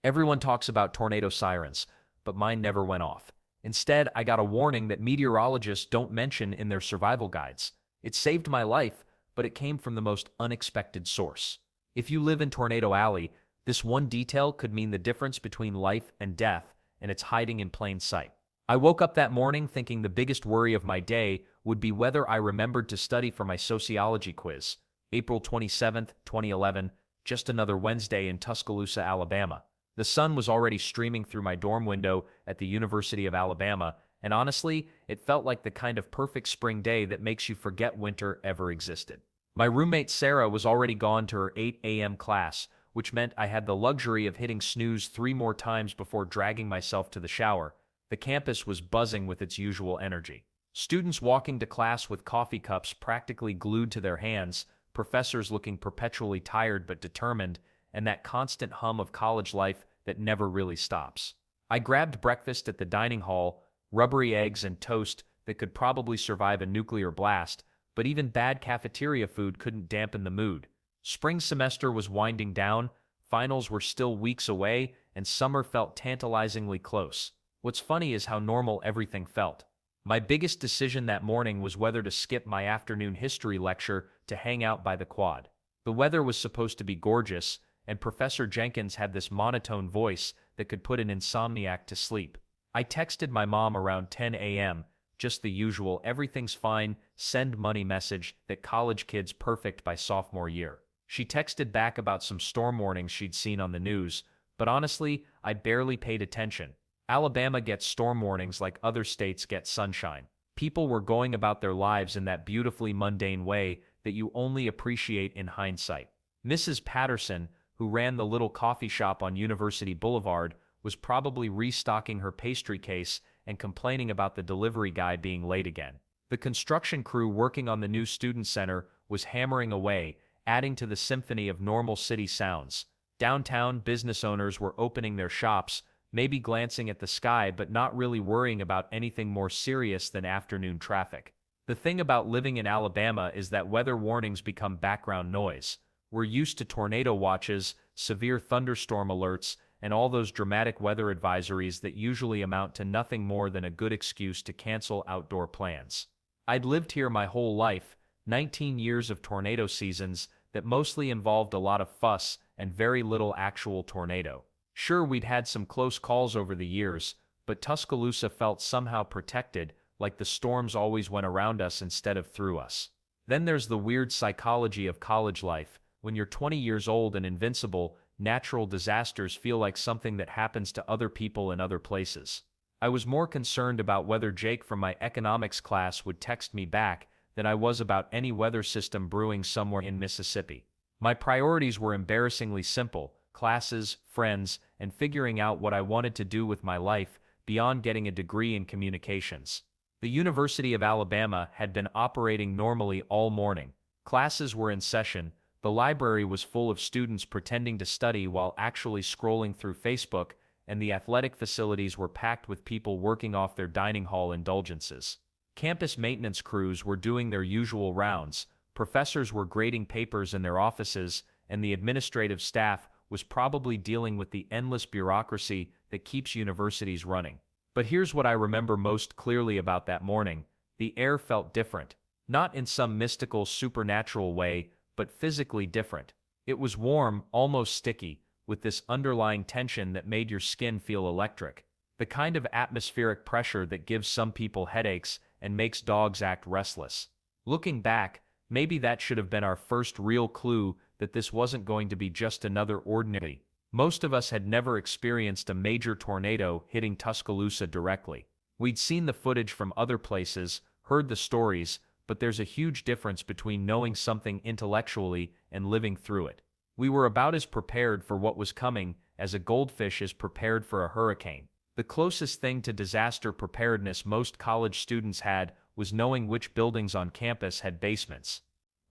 Everyone talks about tornado sirens, but mine never went off. Instead, I got a warning that meteorologists don't mention in their survival guides. It saved my life, but it came from the most unexpected source. If you live in Tornado Alley, this one detail could mean the difference between life and death, and it's hiding in plain sight. I woke up that morning thinking the biggest worry of my day would be whether I remembered to study for my sociology quiz. April 27th, 2011, just another Wednesday in Tuscaloosa, Alabama. The sun was already streaming through my dorm window at the University of Alabama, and honestly, it felt like the kind of perfect spring day that makes you forget winter ever existed. My roommate Sarah was already gone to her 8 a.m. class, which meant I had the luxury of hitting snooze 3 more times before dragging myself to the shower. The campus was buzzing with its usual energy. Students walking to class with coffee cups practically glued to their hands, professors looking perpetually tired but determined, and that constant hum of college life that never really stops. I grabbed breakfast at the dining hall, rubbery eggs and toast that could probably survive a nuclear blast, but even bad cafeteria food couldn't dampen the mood. Spring semester was winding down, finals were still weeks away, and summer felt tantalizingly close. What's funny is how normal everything felt. My biggest decision that morning was whether to skip my afternoon history lecture to hang out by the quad. The weather was supposed to be gorgeous, and Professor Jenkins had this monotone voice that could put an insomniac to sleep. I texted my mom around 10 a.m., just the usual everything's fine, send money message that college kid's perfect by sophomore year. She texted back about some storm warnings she'd seen on the news, but honestly, I barely paid attention. Alabama gets storm warnings like other states get sunshine. People were going about their lives in that beautifully mundane way that you only appreciate in hindsight. Mrs. Patterson, who ran the little coffee shop on University Boulevard, was probably restocking her pastry case and complaining about the delivery guy being late again. The construction crew working on the new student center was hammering away, adding to the symphony of normal city sounds. Downtown, business owners were opening their shops, maybe glancing at the sky but not really worrying about anything more serious than afternoon traffic. The thing about living in Alabama is that weather warnings become background noise. We're used to tornado watches, severe thunderstorm alerts, and all those dramatic weather advisories that usually amount to nothing more than a good excuse to cancel outdoor plans. I'd lived here my whole life, 19 years of tornado seasons that mostly involved a lot of fuss and very little actual tornado. Sure, we'd had some close calls over the years, but Tuscaloosa felt somehow protected, like the storms always went around us instead of through us. Then there's the weird psychology of college life. When you're 20 years old and invincible, natural disasters feel like something that happens to other people in other places. I was more concerned about whether Jake from my economics class would text me back than I was about any weather system brewing somewhere in Mississippi. My priorities were embarrassingly simple: classes, friends, and figuring out what I wanted to do with my life beyond getting a degree in communications. The University of Alabama had been operating normally all morning. Classes were in session. The library was full of students pretending to study while actually scrolling through Facebook, and the athletic facilities were packed with people working off their dining hall indulgences. Campus maintenance crews were doing their usual rounds, professors were grading papers in their offices, and the administrative staff was probably dealing with the endless bureaucracy that keeps universities running. But here's what I remember most clearly about that morning. The air felt different. Not in some mystical, supernatural way, but physically different. It was warm, almost sticky, with this underlying tension that made your skin feel electric. The kind of atmospheric pressure that gives some people headaches and makes dogs act restless. Looking back, maybe that should have been our first real clue that this wasn't going to be just another ordinary. Most of us had never experienced a major tornado hitting Tuscaloosa directly. We'd seen the footage from other places, heard the stories, but there's a huge difference between knowing something intellectually and living through it. We were about as prepared for what was coming as a goldfish is prepared for a hurricane. The closest thing to disaster preparedness most college students had was knowing which buildings on campus had basements.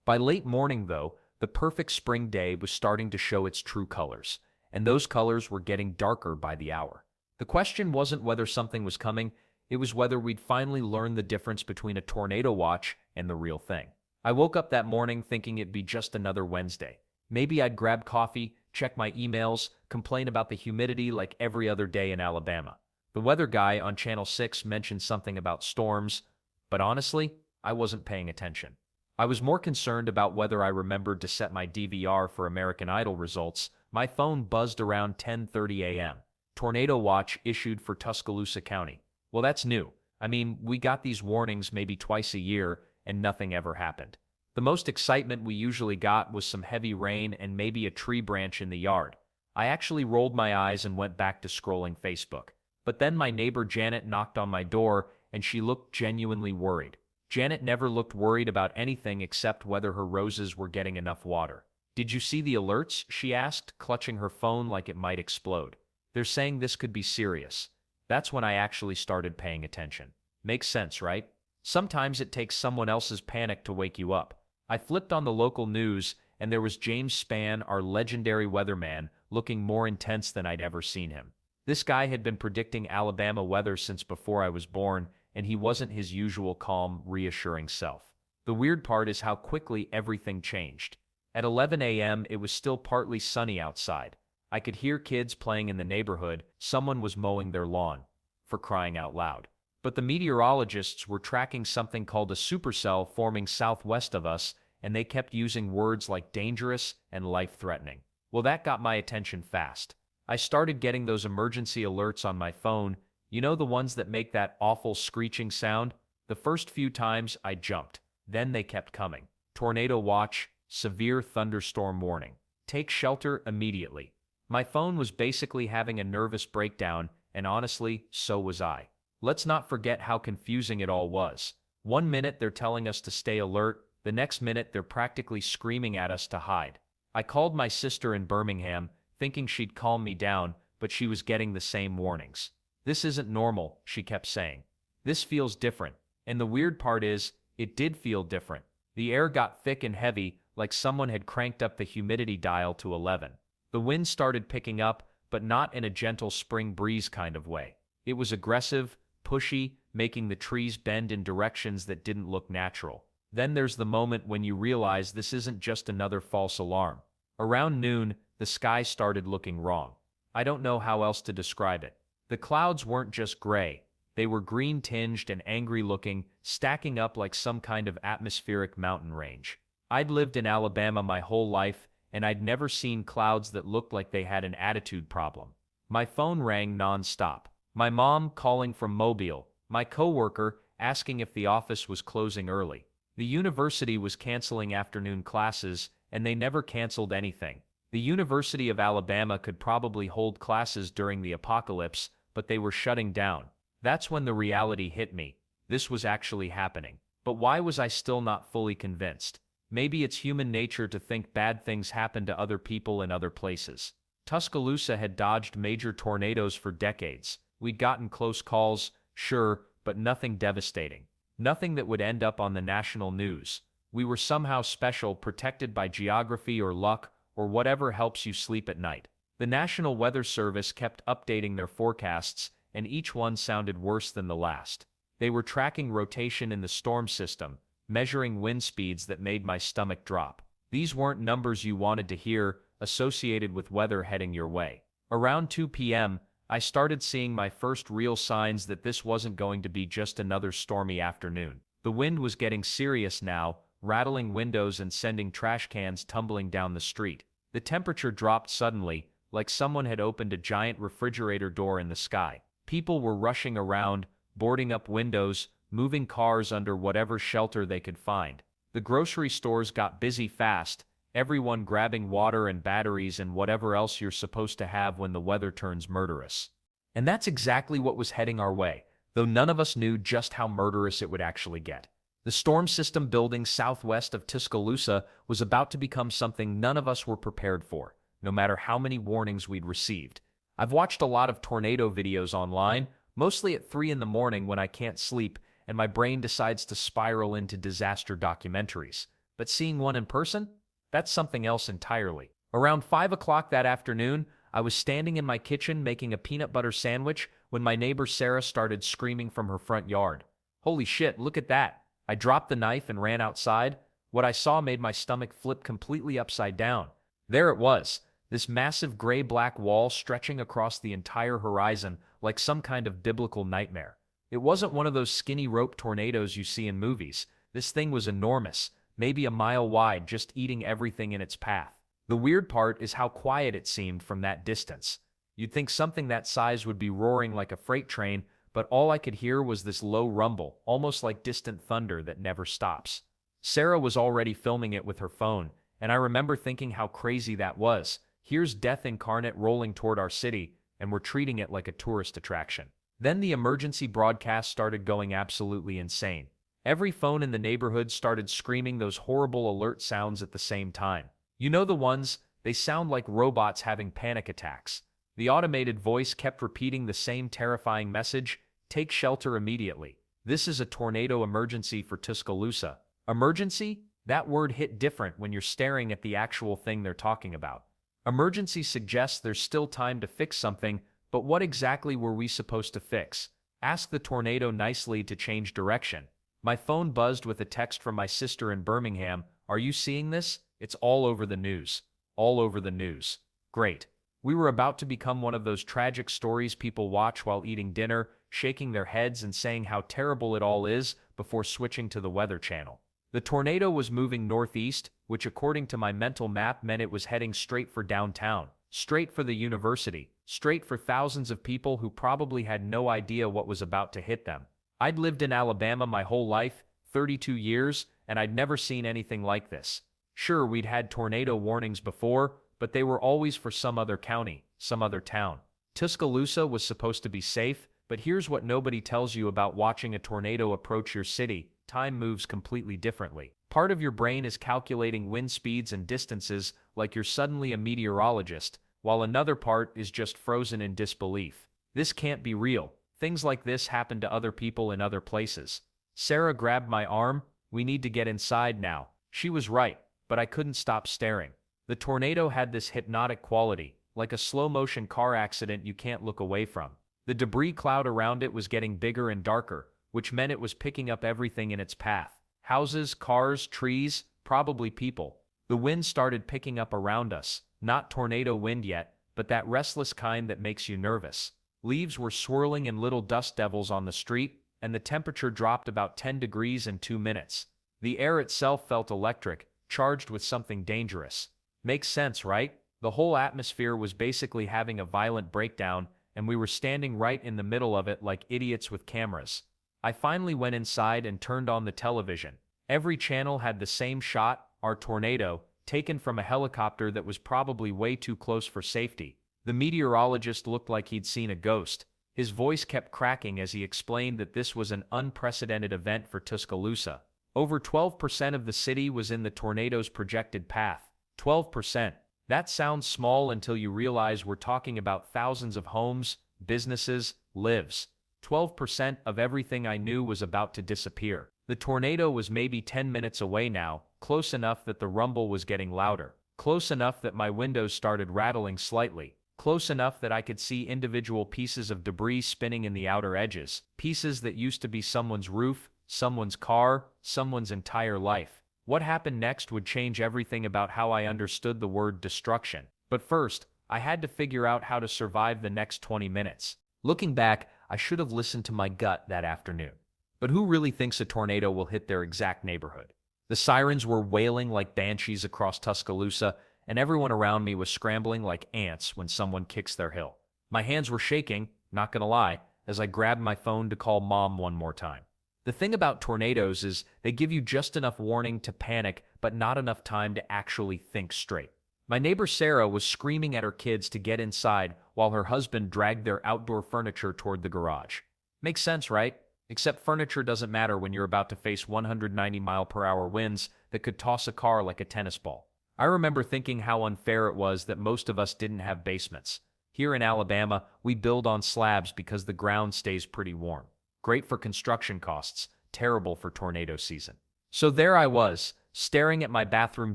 By late morning, though, the perfect spring day was starting to show its true colors, and those colors were getting darker by the hour. The question wasn't whether something was coming, it was whether we'd finally learn the difference between a tornado watch and the real thing. I woke up that morning thinking it'd be just another Wednesday. Maybe I'd grab coffee, check my emails, complain about the humidity like every other day in Alabama. The weather guy on Channel 6 mentioned something about storms, but honestly, I wasn't paying attention. I was more concerned about whether I remembered to set my DVR for American Idol results. My phone buzzed around 10:30 a.m. Tornado watch issued for Tuscaloosa County. Well, that's new. I mean, we got these warnings maybe twice a year, and nothing ever happened. The most excitement we usually got was some heavy rain and maybe a tree branch in the yard. I actually rolled my eyes and went back to scrolling Facebook. But then my neighbor Janet knocked on my door, and she looked genuinely worried. Janet never looked worried about anything except whether her roses were getting enough water. "Did you see the alerts?" she asked, clutching her phone like it might explode. "They're saying this could be serious." That's when I actually started paying attention. Makes sense, right? Sometimes it takes someone else's panic to wake you up. I flipped on the local news, and there was James Spann, our legendary weatherman, looking more intense than I'd ever seen him. This guy had been predicting Alabama weather since before I was born, and he wasn't his usual calm, reassuring self. The weird part is how quickly everything changed. At 11 a.m., it was still partly sunny outside. I could hear kids playing in the neighborhood. Someone was mowing their lawn, for crying out loud. But the meteorologists were tracking something called a supercell forming southwest of us, and they kept using words like dangerous and life-threatening. Well, that got my attention fast. I started getting those emergency alerts on my phone, you know, the ones that make that awful screeching sound? The first few times I jumped. Then they kept coming. Tornado watch, severe thunderstorm warning. Take shelter immediately. My phone was basically having a nervous breakdown, and honestly, so was I. Let's not forget how confusing it all was. One minute they're telling us to stay alert, the next minute they're practically screaming at us to hide. I called my sister in Birmingham, thinking she'd calm me down, but she was getting the same warnings. "This isn't normal," she kept saying. "This feels different." And the weird part is, it did feel different. The air got thick and heavy, like someone had cranked up the humidity dial to 11. The wind started picking up, but not in a gentle spring breeze kind of way. It was aggressive, pushy, making the trees bend in directions that didn't look natural. Then there's the moment when you realize this isn't just another false alarm. Around noon, the sky started looking wrong. I don't know how else to describe it. The clouds weren't just gray. They were green-tinged and angry-looking, stacking up like some kind of atmospheric mountain range. I'd lived in Alabama my whole life, and I'd never seen clouds that looked like they had an attitude problem. My phone rang non-stop. My mom calling from Mobile, my coworker asking if the office was closing early. The university was canceling afternoon classes, and they never canceled anything. The University of Alabama could probably hold classes during the apocalypse, but they were shutting down. That's when the reality hit me. This was actually happening. But why was I still not fully convinced? Maybe it's human nature to think bad things happen to other people in other places. Tuscaloosa had dodged major tornadoes for decades. We'd gotten close calls, sure, but nothing devastating. Nothing that would end up on the national news. We were somehow special, protected by geography or luck, or whatever helps you sleep at night. The National Weather Service kept updating their forecasts, and each one sounded worse than the last. They were tracking rotation in the storm system, measuring wind speeds that made my stomach drop. These weren't numbers you wanted to hear, associated with weather heading your way. Around 2 p.m., I started seeing my first real signs that this wasn't going to be just another stormy afternoon. The wind was getting serious now, rattling windows and sending trash cans tumbling down the street. The temperature dropped suddenly, like someone had opened a giant refrigerator door in the sky. People were rushing around, boarding up windows, moving cars under whatever shelter they could find. The grocery stores got busy fast, everyone grabbing water and batteries and whatever else you're supposed to have when the weather turns murderous. And that's exactly what was heading our way, though none of us knew just how murderous it would actually get. The storm system building southwest of Tuscaloosa was about to become something none of us were prepared for, no matter how many warnings we'd received. I've watched a lot of tornado videos online, mostly at 3 in the morning when I can't sleep and my brain decides to spiral into disaster documentaries. But seeing one in person? That's something else entirely. Around 5 o'clock that afternoon, I was standing in my kitchen making a peanut butter sandwich when my neighbor Sarah started screaming from her front yard. "Holy shit, look at that!" I dropped the knife and ran outside. What I saw made my stomach flip completely upside down. There it was, this massive gray-black wall stretching across the entire horizon like some kind of biblical nightmare. It wasn't one of those skinny rope tornadoes you see in movies. This thing was enormous, maybe a mile wide, just eating everything in its path. The weird part is how quiet it seemed from that distance. You'd think something that size would be roaring like a freight train, but all I could hear was this low rumble, almost like distant thunder that never stops. Sarah was already filming it with her phone, and I remember thinking how crazy that was. Here's death incarnate rolling toward our city, and we're treating it like a tourist attraction. Then the emergency broadcast started going absolutely insane. Every phone in the neighborhood started screaming those horrible alert sounds at the same time. You know the ones? They sound like robots having panic attacks. The automated voice kept repeating the same terrifying message: take shelter immediately. This is a tornado emergency for Tuscaloosa. Emergency? That word hit different when you're staring at the actual thing they're talking about. Emergency suggests there's still time to fix something, but what exactly were we supposed to fix? Ask the tornado nicely to change direction. My phone buzzed with a text from my sister in Birmingham. Are you seeing this? It's all over the news. All over the news. Great. We were about to become one of those tragic stories people watch while eating dinner, shaking their heads and saying how terrible it all is before switching to the Weather Channel. The tornado was moving northeast, which according to my mental map meant it was heading straight for downtown, straight for the university, straight for thousands of people who probably had no idea what was about to hit them. I'd lived in Alabama my whole life, 32 years, and I'd never seen anything like this. Sure, we'd had tornado warnings before, but they were always for some other county, some other town. Tuscaloosa was supposed to be safe, but here's what nobody tells you about watching a tornado approach your city. Time moves completely differently. Part of your brain is calculating wind speeds and distances like you're suddenly a meteorologist, while another part is just frozen in disbelief. This can't be real. Things like this happen to other people in other places. Sarah grabbed my arm. We need to get inside now. She was right, but I couldn't stop staring. The tornado had this hypnotic quality, like a slow-motion car accident you can't look away from. The debris cloud around it was getting bigger and darker, which meant it was picking up everything in its path. Houses, cars, trees, probably people. The wind started picking up around us, not tornado wind yet, but that restless kind that makes you nervous. Leaves were swirling in little dust devils on the street, and the temperature dropped about 10 degrees in 2 minutes. The air itself felt electric, charged with something dangerous. Makes sense, right? The whole atmosphere was basically having a violent breakdown, and we were standing right in the middle of it like idiots with cameras. I finally went inside and turned on the television. Every channel had the same shot, our tornado, taken from a helicopter that was probably way too close for safety. The meteorologist looked like he'd seen a ghost. His voice kept cracking as he explained that this was an unprecedented event for Tuscaloosa. Over 12% of the city was in the tornado's projected path. 12%. That sounds small until you realize we're talking about thousands of homes, businesses, lives. 12% of everything I knew was about to disappear. The tornado was maybe 10 minutes away now, close enough that the rumble was getting louder, close enough that my windows started rattling slightly, close enough that I could see individual pieces of debris spinning in the outer edges, pieces that used to be someone's roof, someone's car, someone's entire life. What happened next would change everything about how I understood the word destruction. But first, I had to figure out how to survive the next 20 minutes. Looking back, I should have listened to my gut that afternoon. But who really thinks a tornado will hit their exact neighborhood? The sirens were wailing like banshees across Tuscaloosa, and everyone around me was scrambling like ants when someone kicks their hill. My hands were shaking, not gonna lie, as I grabbed my phone to call Mom one more time. The thing about tornadoes is they give you just enough warning to panic, but not enough time to actually think straight. My neighbor Sarah was screaming at her kids to get inside while her husband dragged their outdoor furniture toward the garage. Makes sense, right? Except furniture doesn't matter when you're about to face 190-mile-per-hour winds that could toss a car like a tennis ball. I remember thinking how unfair it was that most of us didn't have basements. Here in Alabama, we build on slabs because the ground stays pretty warm. Great for construction costs, terrible for tornado season. So there I was, staring at my bathroom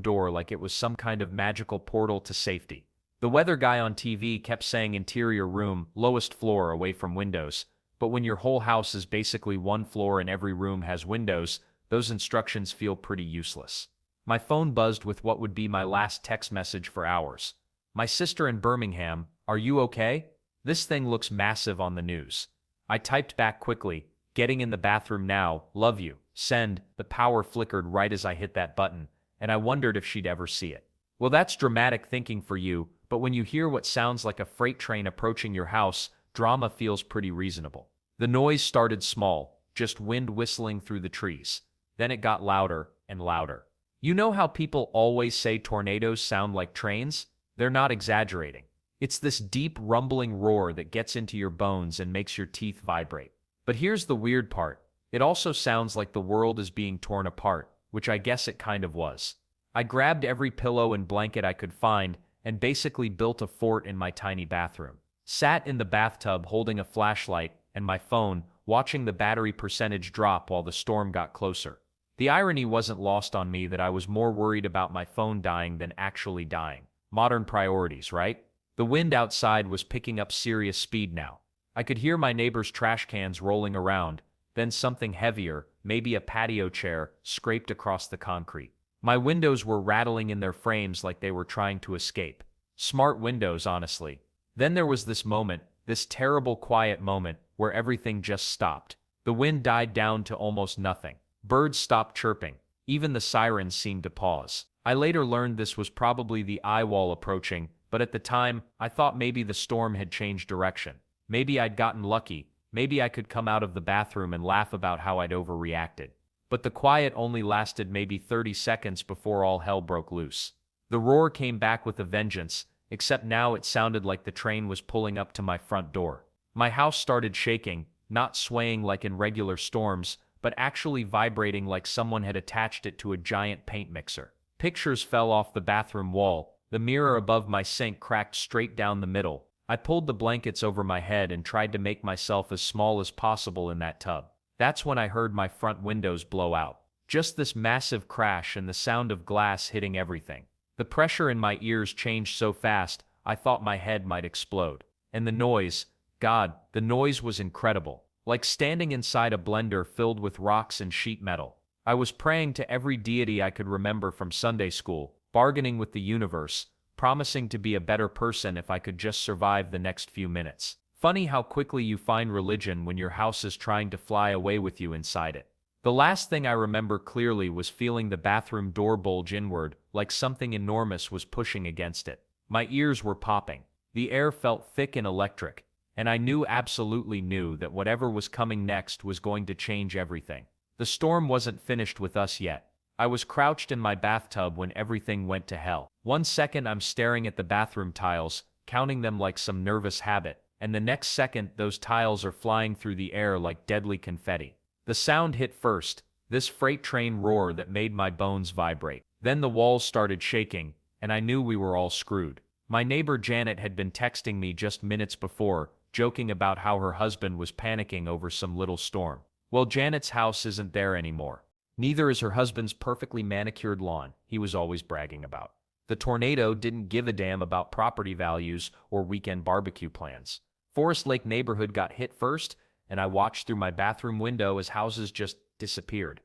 door like it was some kind of magical portal to safety. The weather guy on TV kept saying interior room, lowest floor away from windows, but when your whole house is basically one floor and every room has windows, those instructions feel pretty useless. My phone buzzed with what would be my last text message for hours. My sister in Birmingham, are you okay? This thing looks massive on the news. I typed back quickly, getting in the bathroom now, love you, send. The power flickered right as I hit that button, and I wondered if she'd ever see it. Well, that's dramatic thinking for you, but when you hear what sounds like a freight train approaching your house, drama feels pretty reasonable. The noise started small, just wind whistling through the trees. Then it got louder and louder. You know how people always say tornadoes sound like trains? They're not exaggerating. It's this deep rumbling roar that gets into your bones and makes your teeth vibrate. But here's the weird part. It also sounds like the world is being torn apart, which I guess it kind of was. I grabbed every pillow and blanket I could find and basically built a fort in my tiny bathroom. Sat in the bathtub holding a flashlight and my phone, watching the battery percentage drop while the storm got closer. The irony wasn't lost on me that I was more worried about my phone dying than actually dying. Modern priorities, right? The wind outside was picking up serious speed now. I could hear my neighbor's trash cans rolling around, then something heavier, maybe a patio chair, scraped across the concrete. My windows were rattling in their frames like they were trying to escape. Smart windows, honestly. Then there was this moment, this terrible quiet moment, where everything just stopped. The wind died down to almost nothing. Birds stopped chirping. Even the sirens seemed to pause. I later learned this was probably the eye wall approaching, but at the time, I thought maybe the storm had changed direction. Maybe I'd gotten lucky. Maybe I could come out of the bathroom and laugh about how I'd overreacted. But the quiet only lasted maybe 30 seconds before all hell broke loose. The roar came back with a vengeance, except now it sounded like the train was pulling up to my front door. My house started shaking, not swaying like in regular storms, but actually vibrating like someone had attached it to a giant paint mixer. Pictures fell off the bathroom wall. The mirror above my sink cracked straight down the middle. I pulled the blankets over my head and tried to make myself as small as possible in that tub. That's when I heard my front windows blow out. Just this massive crash and the sound of glass hitting everything. The pressure in my ears changed so fast, I thought my head might explode. And the noise, God, the noise was incredible. Like standing inside a blender filled with rocks and sheet metal. I was praying to every deity I could remember from Sunday school, bargaining with the universe, promising to be a better person if I could just survive the next few minutes. Funny how quickly you find religion when your house is trying to fly away with you inside it. The last thing I remember clearly was feeling the bathroom door bulge inward, like something enormous was pushing against it. My ears were popping. The air felt thick and electric, and I absolutely knew that whatever was coming next was going to change everything. The storm wasn't finished with us yet. I was crouched in my bathtub when everything went to hell. 1 second I'm staring at the bathroom tiles, counting them like some nervous habit, and the next second those tiles are flying through the air like deadly confetti. The sound hit first, this freight train roar that made my bones vibrate. Then the walls started shaking, and I knew we were all screwed. My neighbor Janet had been texting me just minutes before, joking about how her husband was panicking over some little storm. Well, Janet's house isn't there anymore. Neither is her husband's perfectly manicured lawn he was always bragging about. The tornado didn't give a damn about property values or weekend barbecue plans. Forest Lake neighborhood got hit first, and I watched through my bathroom window as houses just disappeared.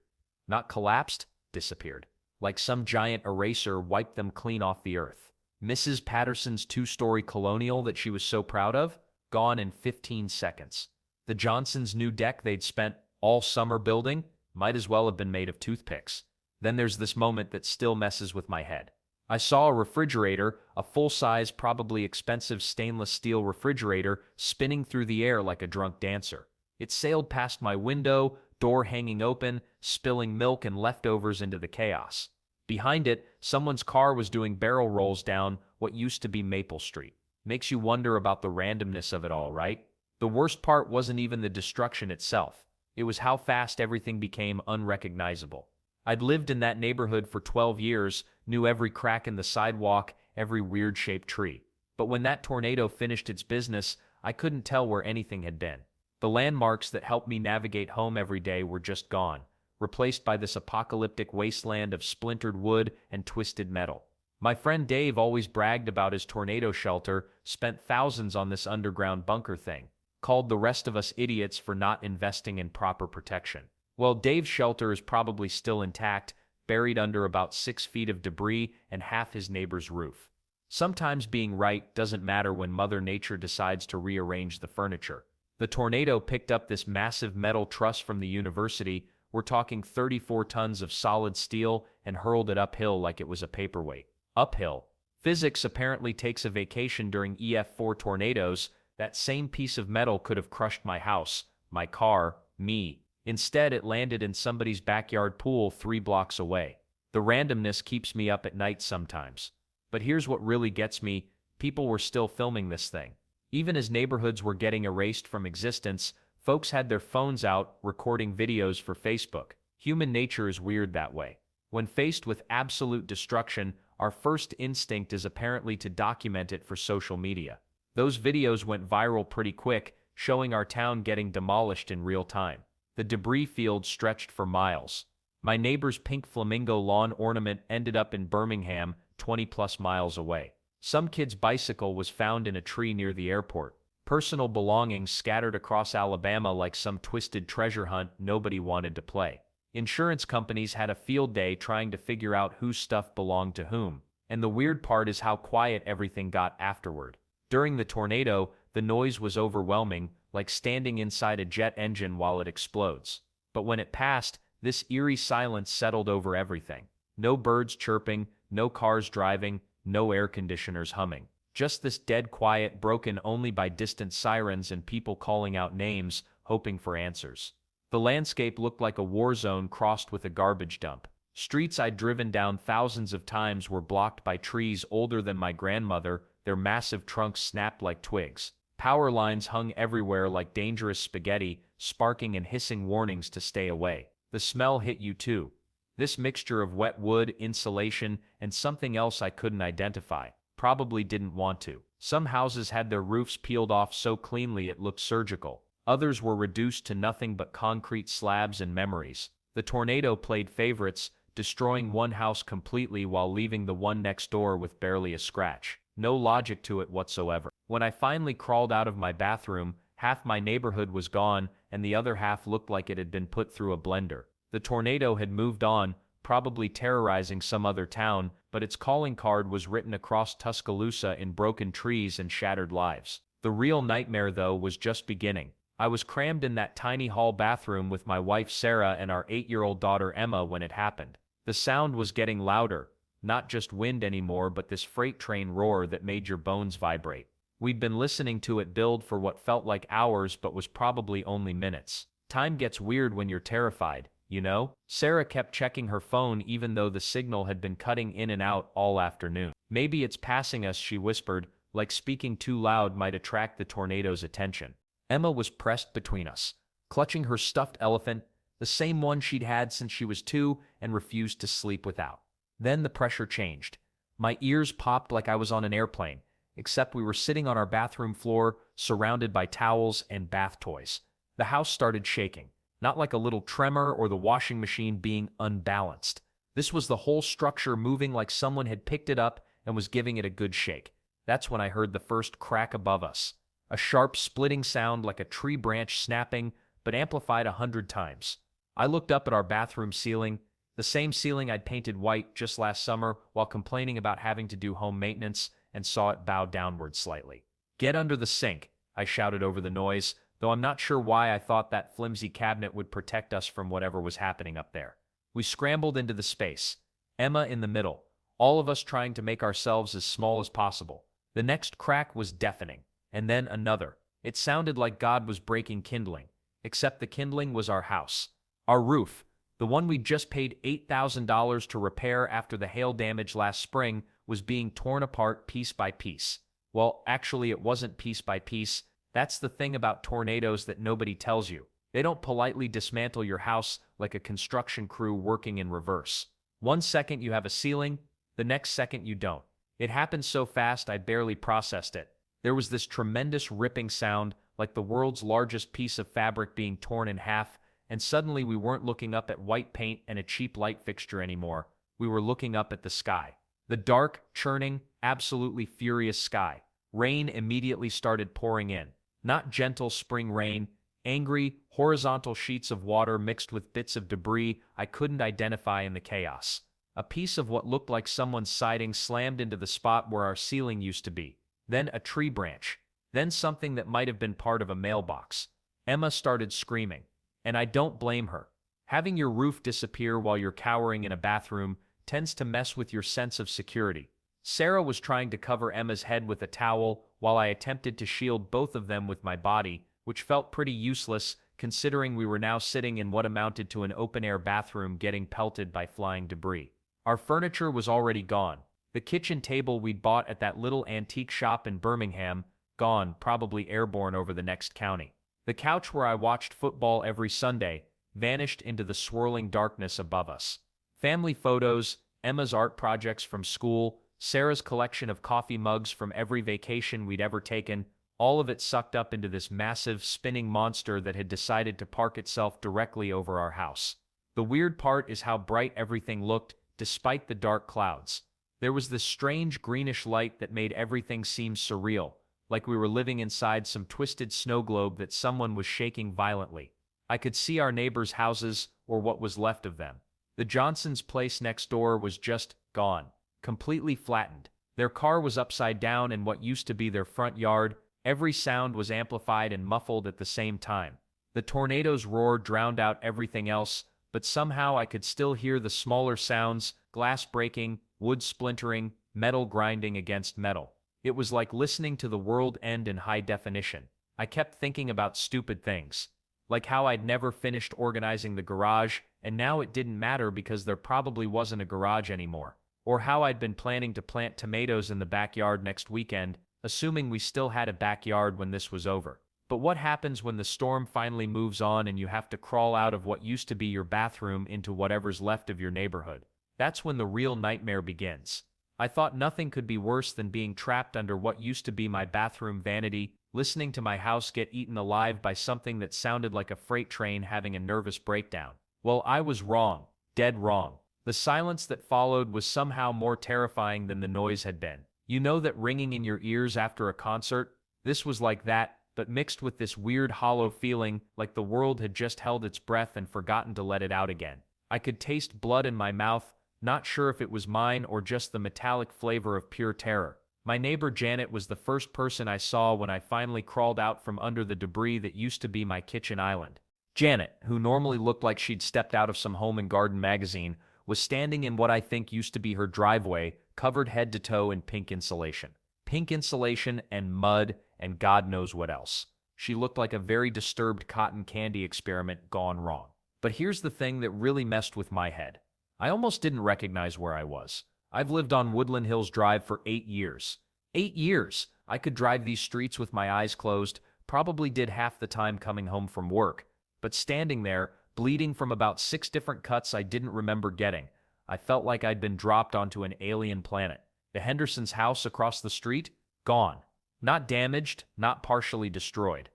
Not collapsed, disappeared. Like some giant eraser wiped them clean off the earth. Mrs. Patterson's 2-story colonial that she was so proud of, gone in 15 seconds. The Johnsons' new deck they'd spent all summer building might as well have been made of toothpicks. Then there's this moment that still messes with my head. I saw a refrigerator, a full-size, probably expensive stainless steel refrigerator, spinning through the air like a drunk dancer. It sailed past my window, door hanging open, spilling milk and leftovers into the chaos. Behind it, someone's car was doing barrel rolls down what used to be Maple Street. Makes you wonder about the randomness of it all, right? The worst part wasn't even the destruction itself. It was how fast everything became unrecognizable. I'd lived in that neighborhood for 12 years, knew every crack in the sidewalk, every weird-shaped tree. But when that tornado finished its business, I couldn't tell where anything had been. The landmarks that helped me navigate home every day were just gone, replaced by this apocalyptic wasteland of splintered wood and twisted metal. My friend Dave always bragged about his tornado shelter, spent thousands on this underground bunker thing. Called the rest of us idiots for not investing in proper protection. Well, Dave's shelter is probably still intact, buried under about 6 feet of debris and half his neighbor's roof. Sometimes being right doesn't matter when Mother Nature decides to rearrange the furniture. The tornado picked up this massive metal truss from the university, we're talking 34 tons of solid steel, and hurled it uphill like it was a paperweight. Uphill. Physics apparently takes a vacation during EF4 tornadoes. That same piece of metal could have crushed my house, my car, me. Instead, it landed in somebody's backyard pool 3 blocks away. The randomness keeps me up at night sometimes. But here's what really gets me, people were still filming this thing. Even as neighborhoods were getting erased from existence, folks had their phones out, recording videos for Facebook. Human nature is weird that way. When faced with absolute destruction, our first instinct is apparently to document it for social media. Those videos went viral pretty quick, showing our town getting demolished in real time. The debris field stretched for miles. My neighbor's pink flamingo lawn ornament ended up in Birmingham, 20+ miles away. Some kid's bicycle was found in a tree near the airport. Personal belongings scattered across Alabama like some twisted treasure hunt nobody wanted to play. Insurance companies had a field day trying to figure out whose stuff belonged to whom. And the weird part is how quiet everything got afterward. During the tornado, the noise was overwhelming, like standing inside a jet engine while it explodes. But when it passed, this eerie silence settled over everything. No birds chirping, no cars driving, no air conditioners humming. Just this dead quiet broken only by distant sirens and people calling out names, hoping for answers. The landscape looked like a war zone crossed with a garbage dump. Streets I'd driven down thousands of times were blocked by trees older than my grandmother, their massive trunks snapped like twigs. Power lines hung everywhere like dangerous spaghetti, sparking and hissing warnings to stay away. The smell hit you too. This mixture of wet wood, insulation, and something else I couldn't identify. Probably didn't want to. Some houses had their roofs peeled off so cleanly it looked surgical. Others were reduced to nothing but concrete slabs and memories. The tornado played favorites, destroying one house completely while leaving the one next door with barely a scratch. No logic to it whatsoever. When I finally crawled out of my bathroom, half my neighborhood was gone, and the other half looked like it had been put through a blender. The tornado had moved on, probably terrorizing some other town, but its calling card was written across Tuscaloosa in broken trees and shattered lives. The real nightmare, though, was just beginning. I was crammed in that tiny hall bathroom with my wife Sarah and our 8-year-old daughter Emma when it happened. The sound was getting louder, not just wind anymore, but this freight train roar that made your bones vibrate. We'd been listening to it build for what felt like hours but was probably only minutes. Time gets weird when you're terrified, you know? Sarah kept checking her phone even though the signal had been cutting in and out all afternoon. Maybe it's passing us, she whispered, like speaking too loud might attract the tornado's attention. Emma was pressed between us, clutching her stuffed elephant, the same one she'd had since she was 2 and refused to sleep without. Then the pressure changed. My ears popped like I was on an airplane, except we were sitting on our bathroom floor, surrounded by towels and bath toys. The house started shaking, not like a little tremor or the washing machine being unbalanced. This was the whole structure moving like someone had picked it up and was giving it a good shake. That's when I heard the first crack above us. A sharp splitting sound like a tree branch snapping, but amplified 100 times. I looked up at our bathroom ceiling, the same ceiling I'd painted white just last summer while complaining about having to do home maintenance, and saw it bow downward slightly. "Get under the sink," I shouted over the noise, though I'm not sure why I thought that flimsy cabinet would protect us from whatever was happening up there. We scrambled into the space, Emma in the middle, all of us trying to make ourselves as small as possible. The next crack was deafening, and then another. It sounded like God was breaking kindling, except the kindling was our house. Our roof, the one we'd just paid $8,000 to repair after the hail damage last spring, was being torn apart piece by piece. Well, actually it wasn't piece by piece. That's the thing about tornadoes that nobody tells you. They don't politely dismantle your house like a construction crew working in reverse. One second you have a ceiling, the next second you don't. It happened so fast I barely processed it. There was this tremendous ripping sound, like the world's largest piece of fabric being torn in half, and suddenly we weren't looking up at white paint and a cheap light fixture anymore. We were looking up at the sky. The dark, churning, absolutely furious sky. Rain immediately started pouring in. Not gentle spring rain, angry, horizontal sheets of water mixed with bits of debris I couldn't identify in the chaos. A piece of what looked like someone's siding slammed into the spot where our ceiling used to be. Then a tree branch. Then something that might have been part of a mailbox. Emma started screaming. And I don't blame her. Having your roof disappear while you're cowering in a bathroom tends to mess with your sense of security. Sarah was trying to cover Emma's head with a towel while I attempted to shield both of them with my body, which felt pretty useless considering we were now sitting in what amounted to an open-air bathroom getting pelted by flying debris. Our furniture was already gone. The kitchen table we'd bought at that little antique shop in Birmingham, gone, probably airborne over the next county. The couch where I watched football every Sunday vanished into the swirling darkness above us. Family photos, Emma's art projects from school, Sarah's collection of coffee mugs from every vacation we'd ever taken, all of it sucked up into this massive, spinning monster that had decided to park itself directly over our house. The weird part is how bright everything looked, despite the dark clouds. There was this strange greenish light that made everything seem surreal, like we were living inside some twisted snow globe that someone was shaking violently. I could see our neighbors' houses, or what was left of them. The Johnsons' place next door was just gone, completely flattened. Their car was upside down in what used to be their front yard. Every sound was amplified and muffled at the same time. The tornado's roar drowned out everything else, but somehow I could still hear the smaller sounds, glass breaking, wood splintering, metal grinding against metal. It was like listening to the world end in high definition. I kept thinking about stupid things, like how I'd never finished organizing the garage, and now it didn't matter because there probably wasn't a garage anymore. Or how I'd been planning to plant tomatoes in the backyard next weekend, assuming we still had a backyard when this was over. But what happens when the storm finally moves on and you have to crawl out of what used to be your bathroom into whatever's left of your neighborhood? That's when the real nightmare begins. I thought nothing could be worse than being trapped under what used to be my bathroom vanity, listening to my house get eaten alive by something that sounded like a freight train having a nervous breakdown. Well, I was wrong. Dead wrong. The silence that followed was somehow more terrifying than the noise had been. You know that ringing in your ears after a concert? This was like that, but mixed with this weird hollow feeling like the world had just held its breath and forgotten to let it out again. I could taste blood in my mouth, not sure if it was mine or just the metallic flavor of pure terror. My neighbor Janet was the first person I saw when I finally crawled out from under the debris that used to be my kitchen island. Janet, who normally looked like she'd stepped out of some home and garden magazine, was standing in what I think used to be her driveway, covered head to toe in pink insulation. Pink insulation and mud and God knows what else. She looked like a very disturbed cotton candy experiment gone wrong. But here's the thing that really messed with my head. I almost didn't recognize where I was. I've lived on Woodland Hills Drive for 8 years. 8 years! I could drive these streets with my eyes closed, probably did half the time coming home from work. But standing there, bleeding from about 6 different cuts I didn't remember getting, I felt like I'd been dropped onto an alien planet. The Hendersons' house across the street? Gone. Not damaged, not partially destroyed.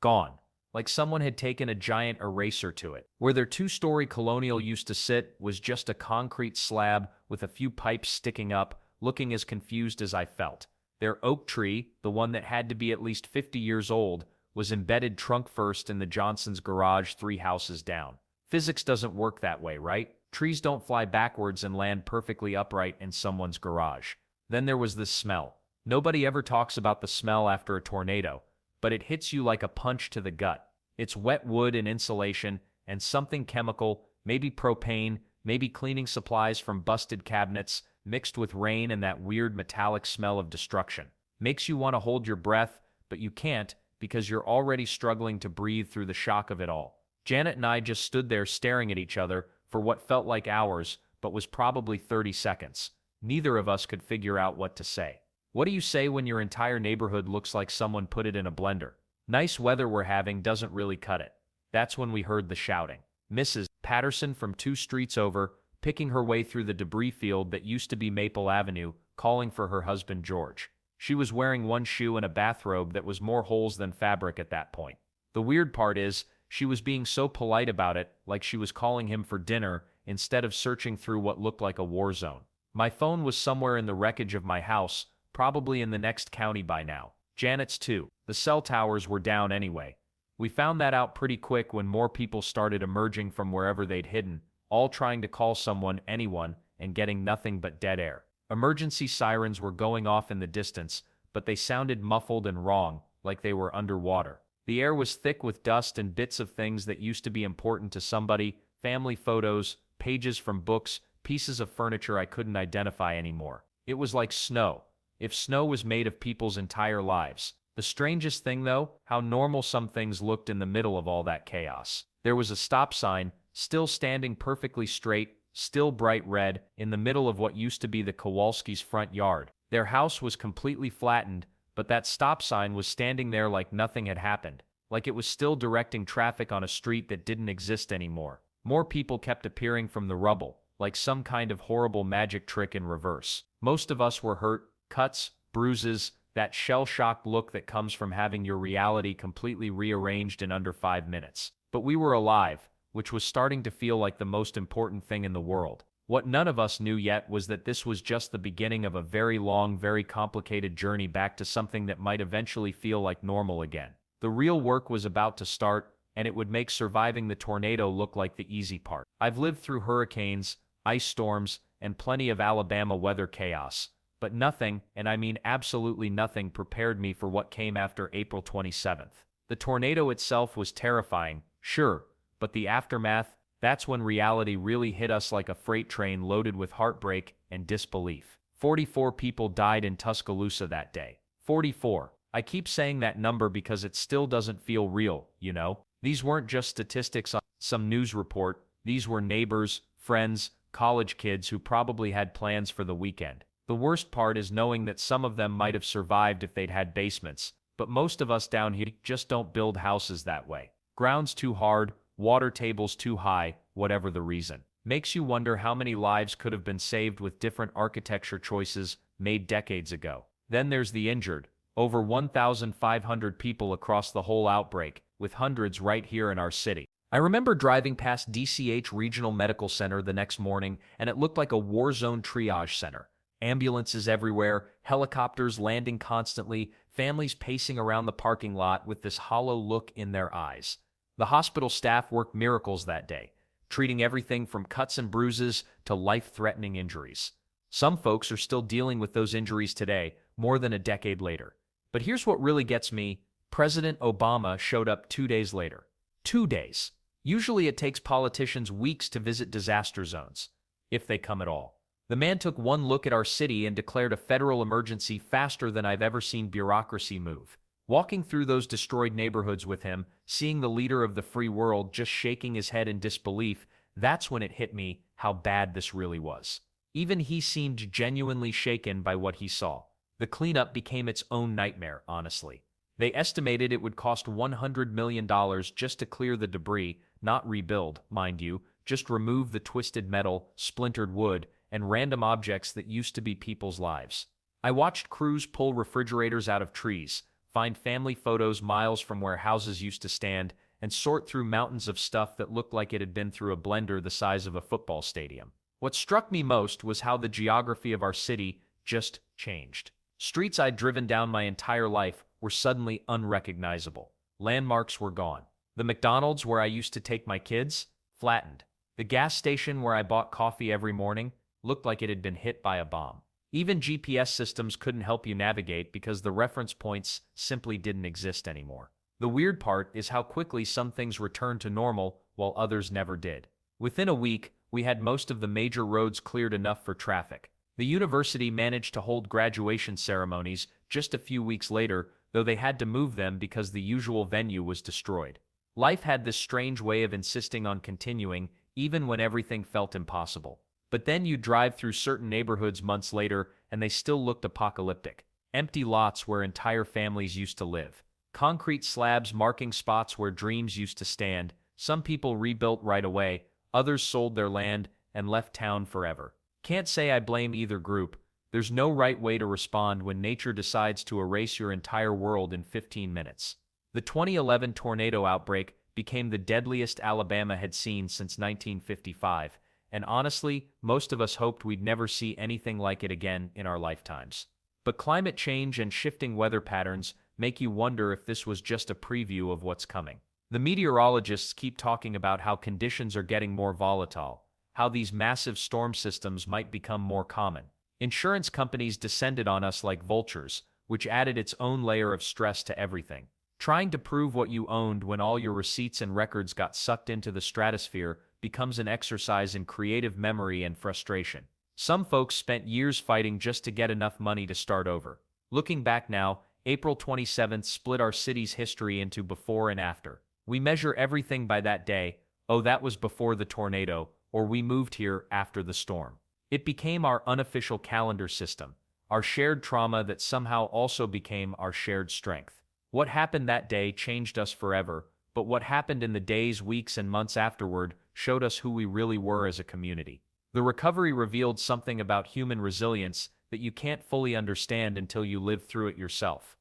Gone. Like someone had taken a giant eraser to it. Where their 2-story colonial used to sit was just a concrete slab with a few pipes sticking up, looking as confused as I felt. Their oak tree, the one that had to be at least 50 years old, was embedded trunk first in the Johnsons' garage 3 houses down. Physics doesn't work that way, right? Trees don't fly backwards and land perfectly upright in someone's garage. Then there was this smell. Nobody ever talks about the smell after a tornado, but it hits you like a punch to the gut. It's wet wood and insulation and something chemical, maybe propane, maybe cleaning supplies from busted cabinets, mixed with rain and that weird metallic smell of destruction. Makes you want to hold your breath, but you can't because you're already struggling to breathe through the shock of it all. Janet and I just stood there staring at each other for what felt like hours, but was probably 30 seconds. Neither of us could figure out what to say. What do you say when your entire neighborhood looks like someone put it in a blender? Nice weather we're having doesn't really cut it. That's when we heard the shouting. Mrs. Patterson from 2 streets over, picking her way through the debris field that used to be Maple Avenue, calling for her husband George. She was wearing 1 shoe and a bathrobe that was more holes than fabric at that point. The weird part is, she was being so polite about it, like she was calling him for dinner, instead of searching through what looked like a war zone. My phone was somewhere in the wreckage of my house, probably in the next county by now. Janet's too. The cell towers were down anyway. We found that out pretty quick when more people started emerging from wherever they'd hidden, all trying to call someone, anyone, and getting nothing but dead air. Emergency sirens were going off in the distance, but they sounded muffled and wrong, like they were underwater. The air was thick with dust and bits of things that used to be important to somebody, family photos, pages from books, pieces of furniture I couldn't identify anymore. It was like snow. If snow was made of people's entire lives. The strangest thing, though, how normal some things looked in the middle of all that chaos. There was a stop sign, still standing perfectly straight, still bright red, in the middle of what used to be the Kowalskis' front yard. Their house was completely flattened, but that stop sign was standing there like nothing had happened, like it was still directing traffic on a street that didn't exist anymore. More people kept appearing from the rubble, like some kind of horrible magic trick in reverse. Most of us were hurt, cuts, bruises, that shell-shocked look that comes from having your reality completely rearranged in under 5 minutes. But we were alive, which was starting to feel like the most important thing in the world. What none of us knew yet was that this was just the beginning of a very long, very complicated journey back to something that might eventually feel like normal again. The real work was about to start, and it would make surviving the tornado look like the easy part. I've lived through hurricanes, ice storms, and plenty of Alabama weather chaos, but nothing, and I mean absolutely nothing, prepared me for what came after April 27th. The tornado itself was terrifying, sure, but the aftermath, that's when reality really hit us like a freight train loaded with heartbreak and disbelief. 44 people died in Tuscaloosa that day. 44. I keep saying that number because it still doesn't feel real, you know? These weren't just statistics on some news report. These were neighbors, friends, college kids who probably had plans for the weekend. The worst part is knowing that some of them might have survived if they'd had basements, but most of us down here just don't build houses that way. Ground's too hard, water tables too high, whatever the reason. Makes you wonder how many lives could have been saved with different architecture choices made decades ago. Then there's the injured. Over 1,500 people across the whole outbreak, with hundreds right here in our city. I remember driving past DCH Regional Medical Center the next morning, and it looked like a war zone triage center. Ambulances everywhere, helicopters landing constantly, families pacing around the parking lot with this hollow look in their eyes. The hospital staff worked miracles that day, treating everything from cuts and bruises to life-threatening injuries. Some folks are still dealing with those injuries today, more than a decade later. But here's what really gets me. President Obama showed up 2 days later. 2 days. Usually it takes politicians weeks to visit disaster zones, if they come at all. The man took one look at our city and declared a federal emergency faster than I've ever seen bureaucracy move. Walking through those destroyed neighborhoods with him, seeing the leader of the free world just shaking his head in disbelief, that's when it hit me how bad this really was. Even he seemed genuinely shaken by what he saw. The cleanup became its own nightmare, honestly. They estimated it would cost $100 million just to clear the debris, not rebuild, mind you, just remove the twisted metal, splintered wood, and random objects that used to be people's lives. I watched crews pull refrigerators out of trees, find family photos miles from where houses used to stand, and sort through mountains of stuff that looked like it had been through a blender the size of a football stadium. What struck me most was how the geography of our city just changed. Streets I'd driven down my entire life were suddenly unrecognizable. Landmarks were gone. The McDonald's where I used to take my kids, flattened. The gas station where I bought coffee every morning looked like it had been hit by a bomb. Even GPS systems couldn't help you navigate because the reference points simply didn't exist anymore. The weird part is how quickly some things returned to normal while others never did. Within a week, we had most of the major roads cleared enough for traffic. The university managed to hold graduation ceremonies just a few weeks later, though they had to move them because the usual venue was destroyed. Life had this strange way of insisting on continuing, even when everything felt impossible. But then you drive through certain neighborhoods months later, and they still looked apocalyptic. Empty lots where entire families used to live. Concrete slabs marking spots where dreams used to stand. Some people rebuilt right away, others sold their land and left town forever. Can't say I blame either group. There's no right way to respond when nature decides to erase your entire world in 15 minutes. The 2011 tornado outbreak became the deadliest Alabama had seen since 1955, and honestly, most of us hoped we'd never see anything like it again in our lifetimes. But climate change and shifting weather patterns make you wonder if this was just a preview of what's coming. The meteorologists keep talking about how conditions are getting more volatile, how these massive storm systems might become more common. Insurance companies descended on us like vultures, which added its own layer of stress to everything. Trying to prove what you owned when all your receipts and records got sucked into the stratosphere becomes an exercise in creative memory and frustration. Some folks spent years fighting just to get enough money to start over. Looking back now, April 27th split our city's history into before and after. We measure everything by that day. Oh, that was before the tornado, or we moved here after the storm. It became our unofficial calendar system, our shared trauma that somehow also became our shared strength. What happened that day changed us forever, but what happened in the days, weeks, and months afterward showed us who we really were as a community. The recovery revealed something about human resilience that you can't fully understand until you live through it yourself.